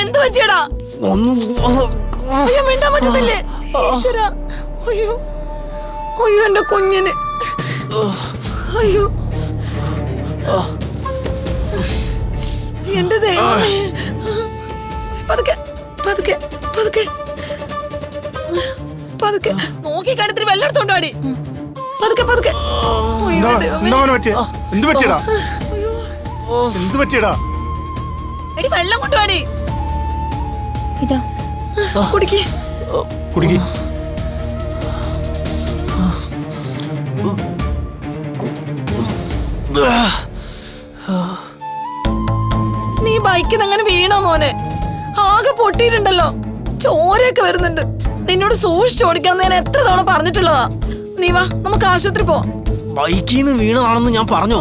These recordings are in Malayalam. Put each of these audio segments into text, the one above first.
എന്ത് വെച്ചേടാ? അയ്യോ മിണ്ടാൻ പറ്റത്തില്ലേ? ഈശ്വരാ, അയ്യോ അയ്യോ എന്റെ കുഞ്ഞിന്, അയ്യോ എന്റെ ദൈവമേ. പതുക്കെ പതുക്കെ പതുക്കെ പതുക്കെ നോക്കി കടത്തിൽ വെള്ളം എടുത്തോണ്ട് വാടി. പതുക്കെ പതുക്കെ. എടി വെള്ളം കൊണ്ടുവാടി. ഇതാ കുടിക്ക് കുടിക്ക്. നീ ബൈക്കിൽ അങ്ങനെ വീണോ മോനെ? ആകെ പൊട്ടിയിട്ടുണ്ടല്ലോ, ചോരയൊക്കെ വരുന്നുണ്ട്. നിന്നോട് സൂക്ഷിച്ചോടിക്കണം ഞാൻ എത്ര തവണ പറഞ്ഞിട്ടുള്ളതാ. നീ വാ, നമുക്ക് ആശുപത്രി പോവാം. ബൈക്കിൽ നിന്ന് വീണതാണെന്ന് ഞാൻ പറഞ്ഞോ?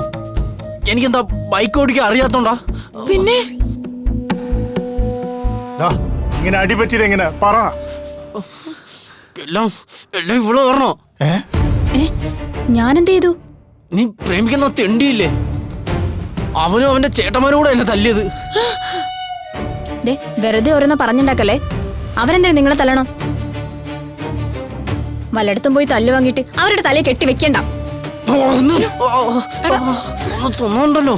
എനിക്കെന്താ ബൈക്ക് ഓടിക്കാൻ അറിയാത്തോണ്ടാ? പിന്നെ ഇങ്ങനെ അടിപറ്റിയത് എങ്ങനെ പറ? എല്ലാം എല്ലാം ഇവള് പറഞ്ഞോ? ഞാനെന്ത് ചെയ്തു? നീ പ്രേമിക്കുന്ന തെണ്ടിയില്ലേ, അവനും അവന്റെ ചേട്ടന്മാരോട് എന്നെ തല്ലിയത്. വെറുതെ ഓരോന്ന് പറഞ്ഞുണ്ടാക്കല്ലേ. അവരെന്താ നിങ്ങളെ തല്ലണം? വല്ലയിടത്തും പോയി തല്ലു വാങ്ങിട്ട് അവരുടെ തലയെ കെട്ടി വെക്കണ്ട. തോന്നുന്നുണ്ടല്ലോ,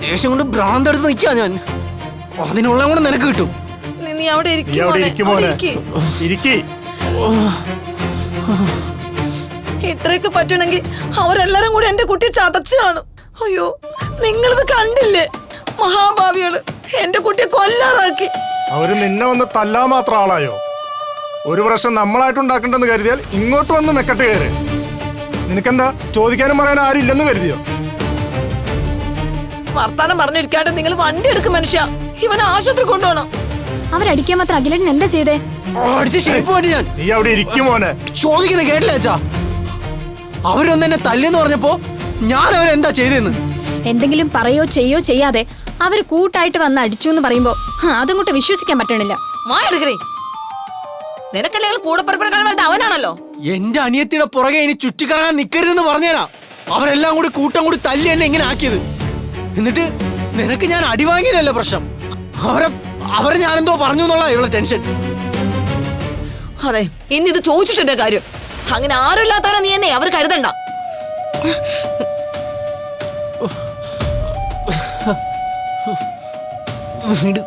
ദേഷ്യം കൊണ്ട് ഭ്രാന്തെടുത്ത് നിൽക്കാ ഞാൻ. അതിനുള്ള കൂടെ നിനക്ക് കിട്ടും. നീ അവിടെ ഇത്രയൊക്കെ പറ്റണമെങ്കിൽ അവരെല്ലാരും കൂടി എന്റെ കുട്ടി ചതച്ചു കാണും. അയ്യോ നിങ്ങളിത് കണ്ടില്ലേ? മഹാഭാവികള് എന്റെ കുട്ടിയെ കൊല്ലാറാക്കി. അവര് നിന്നെ വന്ന് തല്ലാ മാത്രം ആളായോ? ഒരു പ്രശ്നം നമ്മളായിട്ടുണ്ടാക്കണ്ടെന്ന് കരുതിയാൽ ഇങ്ങോട്ട് വന്ന് മെക്കട്ട് കയറ്. നിനക്കെന്താ ചോദിക്കാനും പറയാനും ആരും ഇല്ലെന്ന് കരുതിയോ? വർത്താനം പറഞ്ഞിരിക്കാണ്ട് നിങ്ങൾ വണ്ടി എടുക്കും മനുഷ്യ. ഇവനെ ആശുപത്രി കൊണ്ടുപോകണം. അവരടിക്കാൻ മാത്രം അഖിലേട്ടൻ എന്താ ചെയ്തേ? നീ അവിടെ ഇരിക്കും മോനെ. ചോദിക്കുന്ന കേട്ടില്ല അച്ഛാ. അവരൊന്ന് എന്നെ തല്ലിന്ന് പറഞ്ഞപ്പോ ഞാൻ അവരെന്താ ചെയ്തെന്ന്? എന്തെങ്കിലും പറയോ ചെയ്യോ ചെയ്യാതെ അവര് കൂട്ടായിട്ട് വന്ന് അടിച്ചു എന്ന് പറയുമ്പോ അതങ്ങോട്ട് വിശ്വസിക്കാൻ പറ്റണില്ല. നിനക്കല്ലെങ്കിൽ കൂടെ പറപ്പിറക്കാൻ അവനാണല്ലോ. എന്റെ അനിയത്തിയുടെ പുറകെ ഇനി ചുറ്റിക്കറങ്ങാൻ നിക്കരുതെന്ന് പറഞ്ഞേനാ അവരെല്ലാം കൂടി കൂട്ടം കൂടി തല്ലി എന്നെ ഇങ്ങനെ ആക്കിയത്. എന്നിട്ട് നിനക്ക് ഞാൻ അടിവാങ്ങിയല്ല പ്രശ്നം, അവരെ ഞാനെന്തോ പറഞ്ഞു എന്നുള്ള ഇവളുടെ ടെൻഷൻ. അതെ, ഇനി ഇത് ചോദിച്ചിട്ടെന്റെ കാര്യം. അങ്ങനെ ആരും ഇല്ലാത്തവരെ നീ എന്നെ അവർ കരുതണ്ട. വീട്